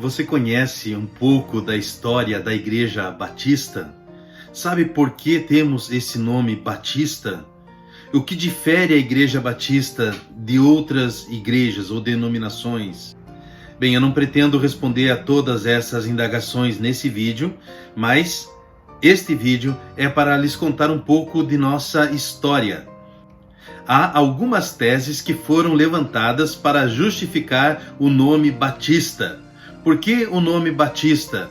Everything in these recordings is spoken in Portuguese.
Você conhece um pouco da história da Igreja Batista? Sabe por que temos esse nome Batista? O que difere a Igreja Batista de outras igrejas ou denominações? Bem, eu não pretendo responder a todas essas indagações nesse vídeo, mas este vídeo é para lhes contar um pouco de nossa história. Há algumas teses que foram levantadas para justificar o nome Batista. Por que o nome Batista?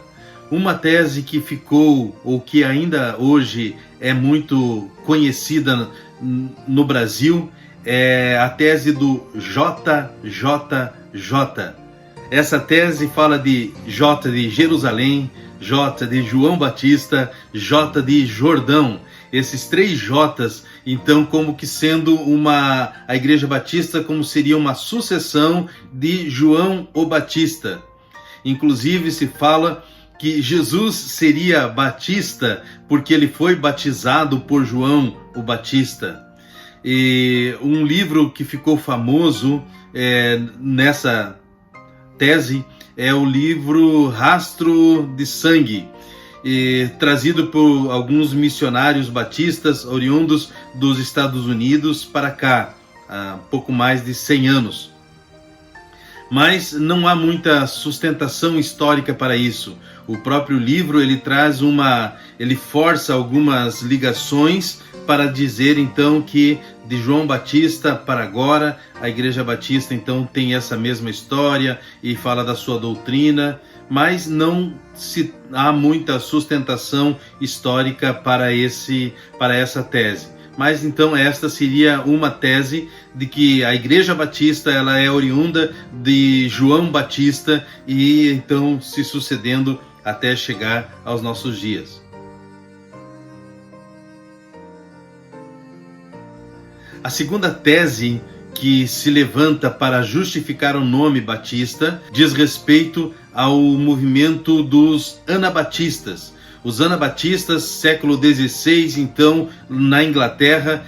Uma tese que ficou, ou que ainda hoje é muito conhecida no Brasil, é a tese do JJJ. Essa tese fala de J de Jerusalém, J de João Batista, J de Jordão. Esses três J's, então, como que sendo a Igreja Batista, como seria uma sucessão de João o Batista. Inclusive se fala que Jesus seria Batista porque ele foi batizado por João o Batista. E um livro que ficou famoso nessa tese é o livro Rastro de Sangue, trazido por alguns missionários batistas oriundos dos Estados Unidos para cá, há pouco mais de 100 anos. Mas não há muita sustentação histórica para isso. O próprio livro ele força algumas ligações para dizer então que de João Batista para agora a Igreja Batista então tem essa mesma história e fala da sua doutrina, mas não há muita sustentação histórica para essa tese. Mas então esta seria uma tese de que a Igreja Batista ela é oriunda de João Batista e então se sucedendo até chegar aos nossos dias. A segunda tese que se levanta para justificar o nome Batista diz respeito ao movimento dos anabatistas. Os anabatistas, século XVI, então, na Inglaterra,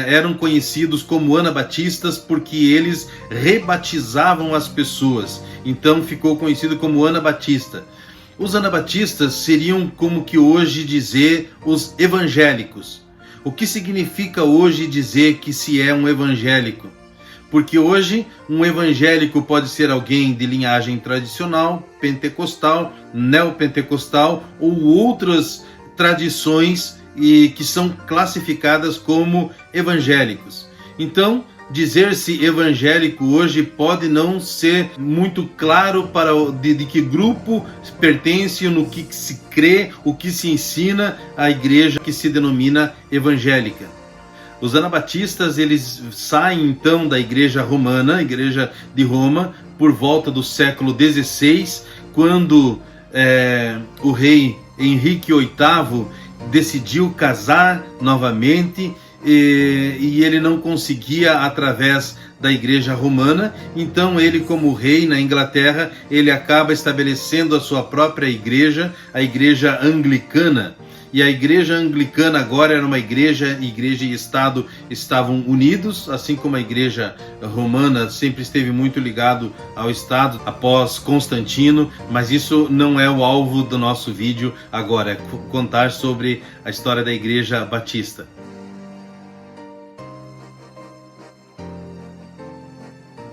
eram conhecidos como anabatistas porque eles rebatizavam as pessoas. Então ficou conhecido como anabatista. Os anabatistas seriam como que hoje dizer os evangélicos. O que significa hoje dizer que se é um evangélico? Porque hoje um evangélico pode ser alguém de linhagem tradicional, pentecostal, neopentecostal ou outras tradições que são classificadas como evangélicos. Então, dizer-se evangélico hoje pode não ser muito claro de que grupo pertence, no que se crê, o que se ensina a igreja que se denomina evangélica. Os anabatistas eles saem então da igreja romana, a igreja de Roma, por volta do século XVI, quando o rei Henrique VIII decidiu casar novamente e ele não conseguia através da igreja romana, então ele como rei na Inglaterra, ele acaba estabelecendo a sua própria igreja, a igreja anglicana. E a igreja anglicana agora era uma igreja e Estado estavam unidos, assim como a igreja romana sempre esteve muito ligado ao Estado após Constantino, mas isso não é o alvo do nosso vídeo agora, é contar sobre a história da Igreja Batista.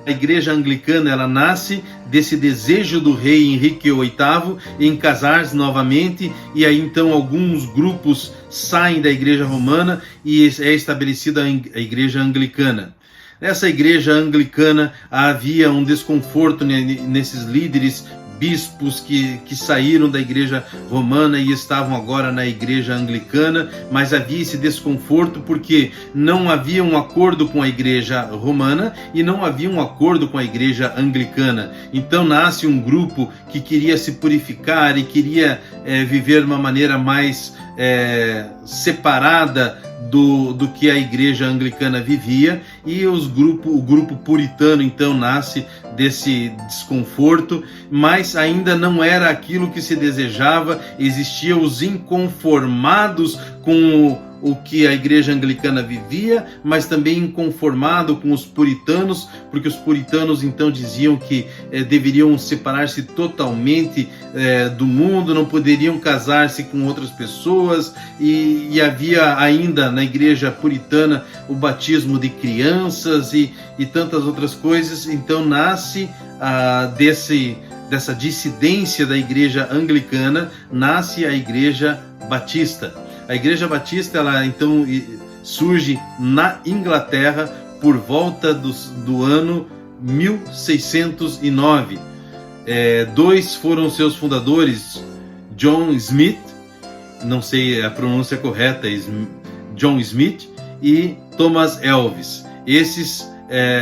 A igreja anglicana ela nasce desse desejo do rei Henrique VIII em casar-se novamente, e aí então alguns grupos saem da igreja romana e é estabelecida a igreja anglicana. Nessa igreja anglicana havia um desconforto nesses líderes bispos que saíram da igreja romana e estavam agora na igreja anglicana, mas havia esse desconforto porque não havia um acordo com a igreja romana e não havia um acordo com a igreja anglicana. Então nasce um grupo que queria se purificar e queria viver de uma maneira mais separada do que a igreja anglicana vivia, e o grupo puritano então nasce desse desconforto, mas ainda não era aquilo que se desejava. Existiam os inconformados com o que a igreja anglicana vivia, mas também inconformado com os puritanos, porque os puritanos então diziam que deveriam separar-se totalmente do mundo, não poderiam casar-se com outras pessoas, e havia ainda na igreja puritana o batismo de crianças e tantas outras coisas. Então nasce dessa dissidência da igreja anglicana, nasce a igreja batista. A igreja batista, ela então surge na Inglaterra por volta do ano 1609. Dois foram seus fundadores, John Smith, não sei a pronúncia correta, John Smith, e Thomas Elvis. Esses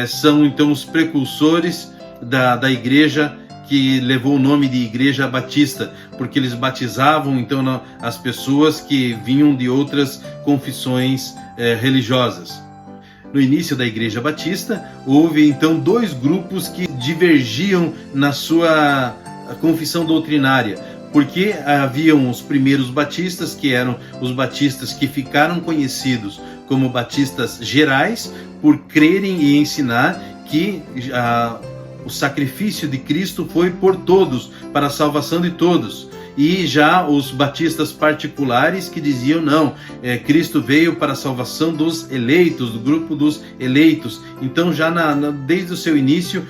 são então os precursores da igreja que levou o nome de Igreja Batista, porque eles batizavam então as pessoas que vinham de outras confissões religiosas. No início da Igreja Batista, houve então dois grupos que divergiam na sua confissão doutrinária, porque haviam os primeiros batistas, que eram os batistas que ficaram conhecidos como batistas gerais, por crerem e ensinar que o sacrifício de Cristo foi por todos, para a salvação de todos. E já os batistas particulares que diziam não, Cristo veio para a salvação dos eleitos, do grupo dos eleitos. Então já desde o seu início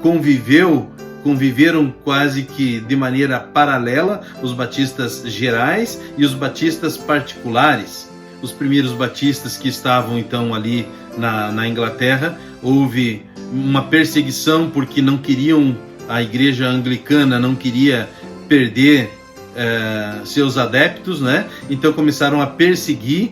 conviveram quase que de maneira paralela os batistas gerais e os batistas particulares. Os primeiros batistas que estavam então ali na Inglaterra, houve uma perseguição porque não queriam, a igreja anglicana não queria perder seus adeptos, né? Então começaram a perseguir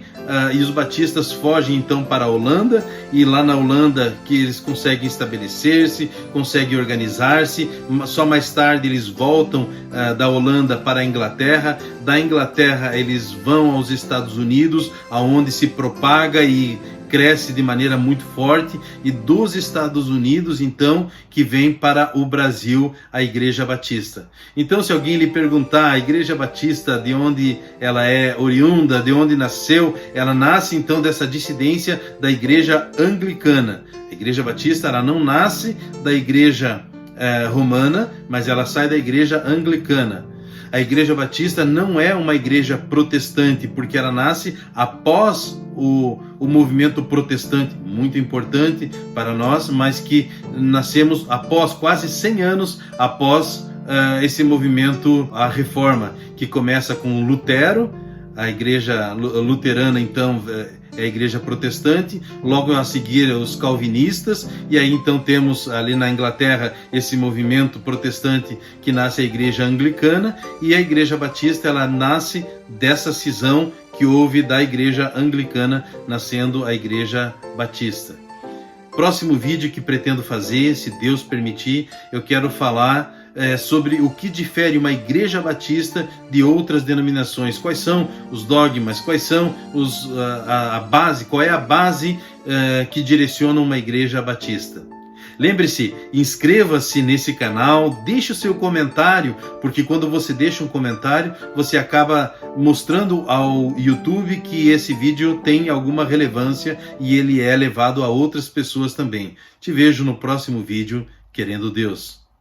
e os batistas fogem então para a Holanda, e lá na Holanda que eles conseguem estabelecer-se, conseguem organizar-se. Só mais tarde eles voltam da Holanda para a Inglaterra. Da Inglaterra eles vão aos Estados Unidos, aonde se propaga e cresce de maneira muito forte, e dos Estados Unidos então que vem para o Brasil a Igreja Batista. Então, se alguém lhe perguntar a Igreja Batista de onde ela é oriunda, de onde nasceu, ela nasce então dessa dissidência da Igreja Anglicana. A Igreja Batista, ela não nasce da Igreja romana, mas ela sai da Igreja Anglicana. A Igreja Batista não é uma igreja protestante, porque ela nasce após o movimento protestante, muito importante para nós, mas que nascemos após, quase 100 anos após esse movimento, a Reforma, que começa com Lutero. A igreja luterana então é a igreja protestante, logo a seguir os calvinistas, e aí então temos ali na Inglaterra esse movimento protestante que nasce a igreja anglicana, e a igreja batista ela nasce dessa cisão que houve da igreja anglicana, nascendo a igreja batista. Próximo vídeo que pretendo fazer, se Deus permitir, eu quero falar sobre o que difere uma igreja batista de outras denominações. Quais são os dogmas, quais são a base, qual é a base que direciona uma igreja batista. Lembre-se, inscreva-se nesse canal, deixe o seu comentário, porque quando você deixa um comentário, você acaba mostrando ao YouTube que esse vídeo tem alguma relevância e ele é levado a outras pessoas também. Te vejo no próximo vídeo, querendo Deus.